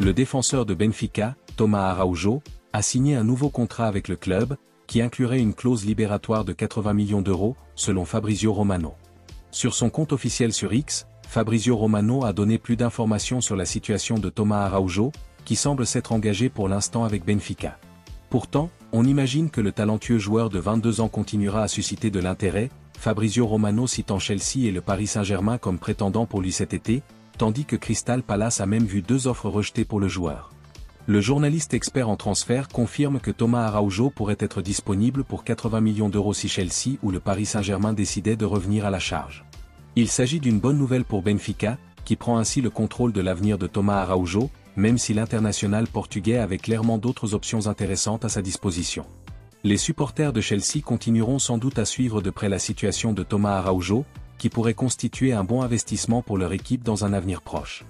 Le défenseur de Benfica, Thomas Araújo, a signé un nouveau contrat avec le club, qui inclurait une clause libératoire de 80 millions d'euros, selon Fabrizio Romano. Sur son compte officiel sur X, Fabrizio Romano a donné plus d'informations sur la situation de Thomas Araújo, qui semble s'être engagé pour l'instant avec Benfica. Pourtant, on imagine que le talentueux joueur de 22 ans continuera à susciter de l'intérêt, Fabrizio Romano citant Chelsea et le Paris Saint-Germain comme prétendants pour lui cet été, tandis que Crystal Palace a même vu 2 offres rejetées pour le joueur. Le journaliste expert en transfert confirme que Thomas Araújo pourrait être disponible pour 80 millions d'euros si Chelsea ou le Paris Saint-Germain décidaient de revenir à la charge. Il s'agit d'une bonne nouvelle pour Benfica, qui prend ainsi le contrôle de l'avenir de Thomas Araújo, même si l'international portugais avait clairement d'autres options intéressantes à sa disposition. Les supporters de Chelsea continueront sans doute à suivre de près la situation de Thomas Araújo, qui pourrait constituer un bon investissement pour leur équipe dans un avenir proche.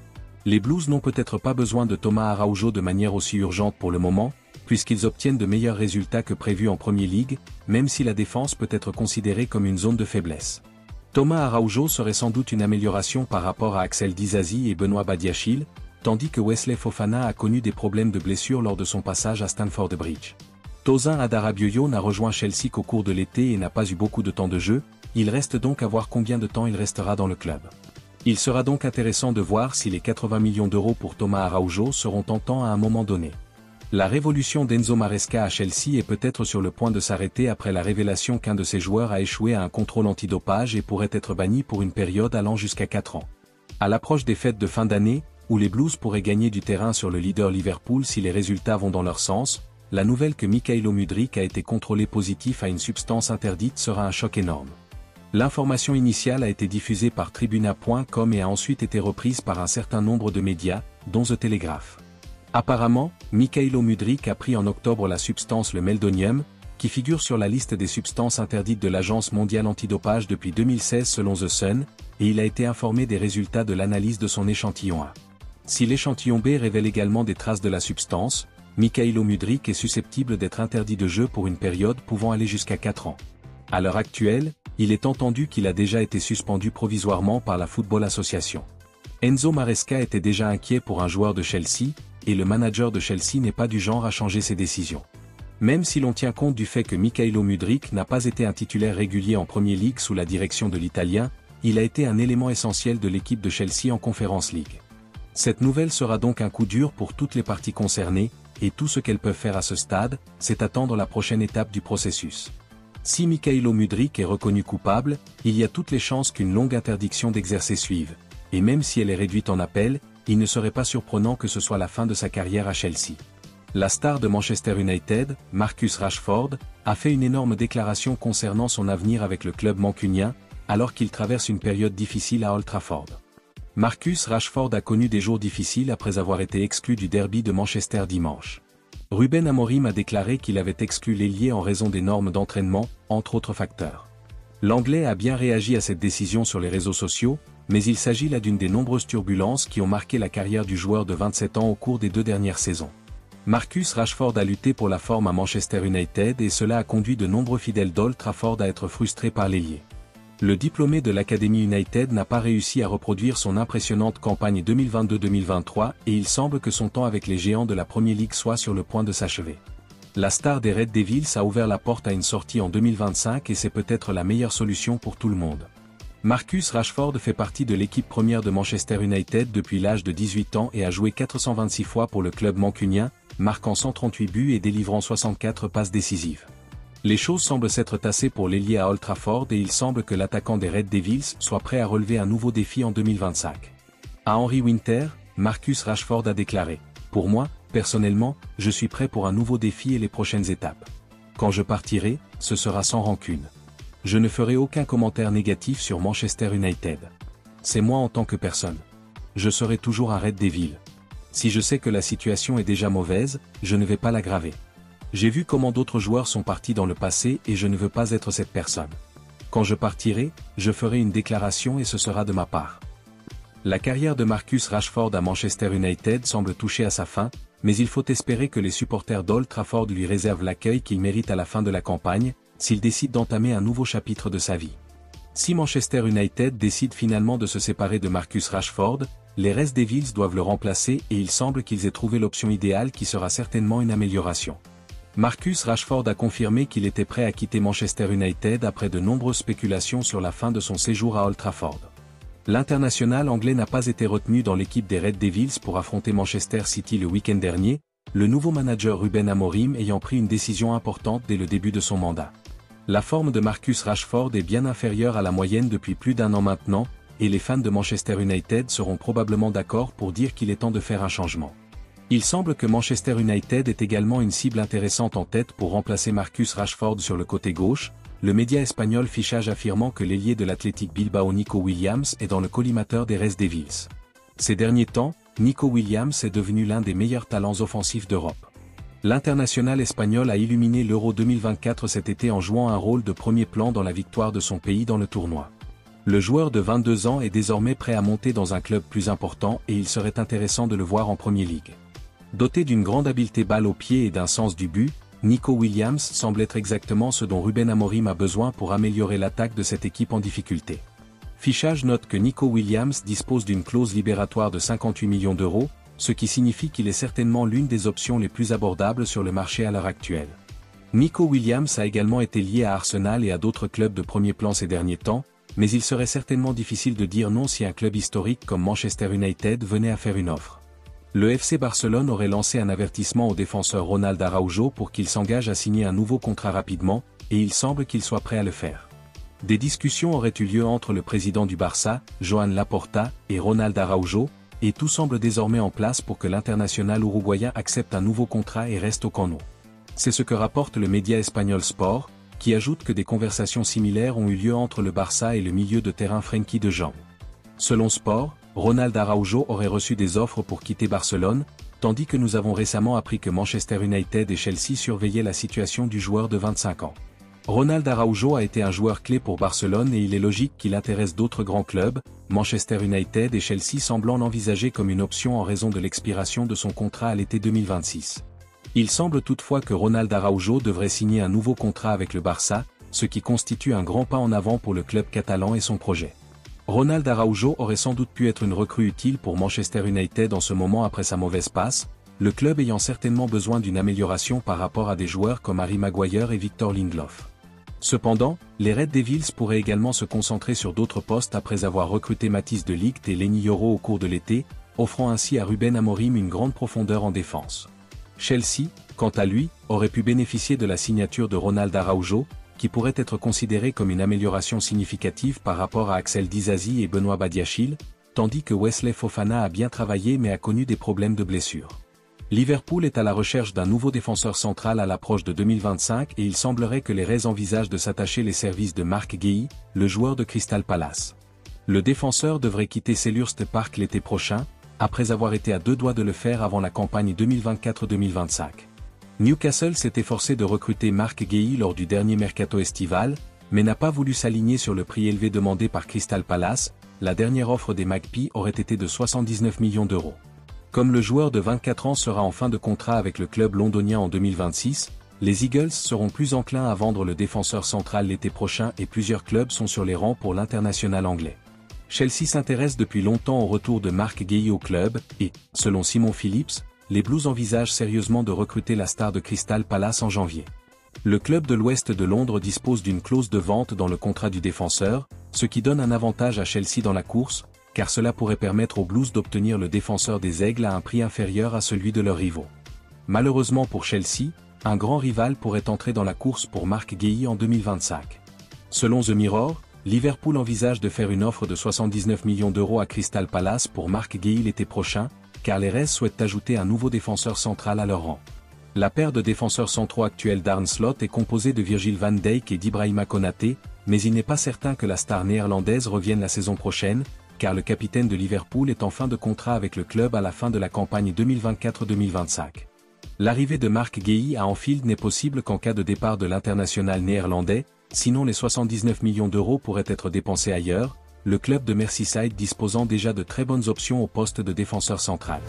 Les Blues n'ont peut-être pas besoin de Thomas Araújo de manière aussi urgente pour le moment, puisqu'ils obtiennent de meilleurs résultats que prévu en Premier League, même si la défense peut être considérée comme une zone de faiblesse. Thomas Araújo serait sans doute une amélioration par rapport à Axel Disasi et Benoît Badiachil, tandis que Wesley Fofana a connu des problèmes de blessure lors de son passage à Stamford Bridge. Tosin Adarabioyo n'a rejoint Chelsea qu'au cours de l'été et n'a pas eu beaucoup de temps de jeu, il reste donc à voir combien de temps il restera dans le club. Il sera donc intéressant de voir si les 80 millions d'euros pour Thomas Araújo seront tentants à un moment donné. La révolution d'Enzo Maresca à Chelsea est peut-être sur le point de s'arrêter après la révélation qu'un de ses joueurs a échoué à un contrôle antidopage et pourrait être banni pour une période allant jusqu'à 4 ans. À l'approche des fêtes de fin d'année, où les Blues pourraient gagner du terrain sur le leader Liverpool si les résultats vont dans leur sens, la nouvelle que Mykhailo Mudryk a été contrôlé positif à une substance interdite sera un choc énorme. L'information initiale a été diffusée par Tribuna.com et a ensuite été reprise par un certain nombre de médias, dont The Telegraph. Apparemment, Mykhailo Mudryk a pris en octobre la substance le meldonium, qui figure sur la liste des substances interdites de l'Agence mondiale antidopage depuis 2016 selon The Sun, et il a été informé des résultats de l'analyse de son échantillon A. Si l'échantillon B révèle également des traces de la substance, Mykhailo Mudryk est susceptible d'être interdit de jeu pour une période pouvant aller jusqu'à 4 ans. À l'heure actuelle, il est entendu qu'il a déjà été suspendu provisoirement par la Football Association. Enzo Maresca était déjà inquiet pour un joueur de Chelsea, et le manager de Chelsea n'est pas du genre à changer ses décisions. Même si l'on tient compte du fait que Mykhailo Mudryk n'a pas été un titulaire régulier en Premier League sous la direction de l'Italien, il a été un élément essentiel de l'équipe de Chelsea en Conference League. Cette nouvelle sera donc un coup dur pour toutes les parties concernées, et tout ce qu'elles peuvent faire à ce stade, c'est attendre la prochaine étape du processus. Si Mykhailo Mudryk est reconnu coupable, il y a toutes les chances qu'une longue interdiction d'exercer suive, et même si elle est réduite en appel, il ne serait pas surprenant que ce soit la fin de sa carrière à Chelsea. La star de Manchester United, Marcus Rashford, a fait une énorme déclaration concernant son avenir avec le club mancunien, alors qu'il traverse une période difficile à Old Trafford. Marcus Rashford a connu des jours difficiles après avoir été exclu du derby de Manchester dimanche. Ruben Amorim a déclaré qu'il avait exclu l'ailier en raison des normes d'entraînement, entre autres facteurs. L'Anglais a bien réagi à cette décision sur les réseaux sociaux, mais il s'agit là d'une des nombreuses turbulences qui ont marqué la carrière du joueur de 27 ans au cours des 2 dernières saisons. Marcus Rashford a lutté pour la forme à Manchester United et cela a conduit de nombreux fidèles d'Old Trafford à être frustrés par l'ailier. Le diplômé de l'Académie United n'a pas réussi à reproduire son impressionnante campagne 2022-2023 et il semble que son temps avec les géants de la Premier League soit sur le point de s'achever. La star des Red Devils a ouvert la porte à une sortie en 2025 et c'est peut-être la meilleure solution pour tout le monde. Marcus Rashford fait partie de l'équipe première de Manchester United depuis l'âge de 18 ans et a joué 426 fois pour le club mancunien, marquant 138 buts et délivrant 64 passes décisives. Les choses semblent s'être tassées pour l'ailier à Old Trafford et il semble que l'attaquant des Red Devils soit prêt à relever un nouveau défi en 2025. À Henry Winter, Marcus Rashford a déclaré « Pour moi, personnellement, je suis prêt pour un nouveau défi et les prochaines étapes. Quand je partirai, ce sera sans rancune. Je ne ferai aucun commentaire négatif sur Manchester United. C'est moi en tant que personne. Je serai toujours un Red Devil. Si je sais que la situation est déjà mauvaise, je ne vais pas l'aggraver. J'ai vu comment d'autres joueurs sont partis dans le passé et je ne veux pas être cette personne. Quand je partirai, je ferai une déclaration et ce sera de ma part. » La carrière de Marcus Rashford à Manchester United semble toucher à sa fin, mais il faut espérer que les supporters d'Old Trafford lui réservent l'accueil qu'il mérite à la fin de la campagne, s'il décide d'entamer un nouveau chapitre de sa vie. Si Manchester United décide finalement de se séparer de Marcus Rashford, les Red Devils doivent le remplacer et il semble qu'ils aient trouvé l'option idéale qui sera certainement une amélioration. Marcus Rashford a confirmé qu'il était prêt à quitter Manchester United après de nombreuses spéculations sur la fin de son séjour à Old Trafford. L'international anglais n'a pas été retenu dans l'équipe des Red Devils pour affronter Manchester City le week-end dernier, le nouveau manager Ruben Amorim ayant pris une décision importante dès le début de son mandat. La forme de Marcus Rashford est bien inférieure à la moyenne depuis plus d'un an maintenant, et les fans de Manchester United seront probablement d'accord pour dire qu'il est temps de faire un changement. Il semble que Manchester United est également une cible intéressante en tête pour remplacer Marcus Rashford sur le côté gauche, le média espagnol Fichage affirmant que l'ailier de l'Athletic Bilbao Nico Williams est dans le collimateur des Red Devils. Ces derniers temps, Nico Williams est devenu l'un des meilleurs talents offensifs d'Europe. L'international espagnol a illuminé l'Euro 2024 cet été en jouant un rôle de premier plan dans la victoire de son pays dans le tournoi. Le joueur de 22 ans est désormais prêt à monter dans un club plus important et il serait intéressant de le voir en Premier League. Doté d'une grande habileté balle au pied et d'un sens du but, Nico Williams semble être exactement ce dont Ruben Amorim a besoin pour améliorer l'attaque de cette équipe en difficulté. Fichage note que Nico Williams dispose d'une clause libératoire de 58 millions d'euros, ce qui signifie qu'il est certainement l'une des options les plus abordables sur le marché à l'heure actuelle. Nico Williams a également été lié à Arsenal et à d'autres clubs de premier plan ces derniers temps, mais il serait certainement difficile de dire non si un club historique comme Manchester United venait à faire une offre. Le FC Barcelone aurait lancé un avertissement au défenseur Ronald Araujo pour qu'il s'engage à signer un nouveau contrat rapidement, et il semble qu'il soit prêt à le faire. Des discussions auraient eu lieu entre le président du Barça, Joan Laporta, et Ronald Araujo, et tout semble désormais en place pour que l'international uruguayen accepte un nouveau contrat et reste au Camp Nou. C'est ce que rapporte le média espagnol Sport, qui ajoute que des conversations similaires ont eu lieu entre le Barça et le milieu de terrain Frenkie de Jong. Selon Sport, Ronald Araujo aurait reçu des offres pour quitter Barcelone, tandis que nous avons récemment appris que Manchester United et Chelsea surveillaient la situation du joueur de 25 ans. Ronald Araujo a été un joueur clé pour Barcelone et il est logique qu'il intéresse d'autres grands clubs, Manchester United et Chelsea semblant l'envisager comme une option en raison de l'expiration de son contrat à l'été 2026. Il semble toutefois que Ronald Araujo devrait signer un nouveau contrat avec le Barça, ce qui constitue un grand pas en avant pour le club catalan et son projet. Ronald Araujo aurait sans doute pu être une recrue utile pour Manchester United en ce moment après sa mauvaise passe, le club ayant certainement besoin d'une amélioration par rapport à des joueurs comme Harry Maguire et Victor Lindelof. Cependant, les Red Devils pourraient également se concentrer sur d'autres postes après avoir recruté Matthijs de Ligt et Lenny Yoro au cours de l'été, offrant ainsi à Ruben Amorim une grande profondeur en défense. Chelsea, quant à lui, aurait pu bénéficier de la signature de Ronald Araujo, qui pourrait être considéré comme une amélioration significative par rapport à Axel Disasi et Benoît Badiachil, tandis que Wesley Fofana a bien travaillé mais a connu des problèmes de blessure. Liverpool est à la recherche d'un nouveau défenseur central à l'approche de 2025 et il semblerait que les Reds envisagent de s'attacher les services de Marc Guéhi, le joueur de Crystal Palace. Le défenseur devrait quitter Selhurst Park l'été prochain, après avoir été à deux doigts de le faire avant la campagne 2024-2025. Newcastle s'est efforcé de recruter Marc Guéhi lors du dernier mercato estival, mais n'a pas voulu s'aligner sur le prix élevé demandé par Crystal Palace, la dernière offre des Magpies aurait été de 79 millions d'euros. Comme le joueur de 24 ans sera en fin de contrat avec le club londonien en 2026, les Eagles seront plus enclins à vendre le défenseur central l'été prochain et plusieurs clubs sont sur les rangs pour l'international anglais. Chelsea s'intéresse depuis longtemps au retour de Marc Guéhi au club et, selon Simon Phillips, les Blues envisagent sérieusement de recruter la star de Crystal Palace en janvier. Le club de l'Ouest de Londres dispose d'une clause de vente dans le contrat du défenseur, ce qui donne un avantage à Chelsea dans la course, car cela pourrait permettre aux Blues d'obtenir le défenseur des Aigles à un prix inférieur à celui de leurs rivaux. Malheureusement pour Chelsea, un grand rival pourrait entrer dans la course pour Marc Guéhi en 2025. Selon The Mirror, Liverpool envisage de faire une offre de 79 millions d'euros à Crystal Palace pour Marc Guéhi l'été prochain, car les Reds souhaitent ajouter un nouveau défenseur central à leur rang. La paire de défenseurs centraux actuels d'Arne Slot est composée de Virgil van Dijk et d'Ibrahima Konaté, mais il n'est pas certain que la star néerlandaise revienne la saison prochaine, car le capitaine de Liverpool est en fin de contrat avec le club à la fin de la campagne 2024-2025. L'arrivée de Marc Guéhi à Anfield n'est possible qu'en cas de départ de l'international néerlandais, sinon les 79 millions d'euros pourraient être dépensés ailleurs, le club de Merseyside disposant déjà de très bonnes options au poste de défenseur central.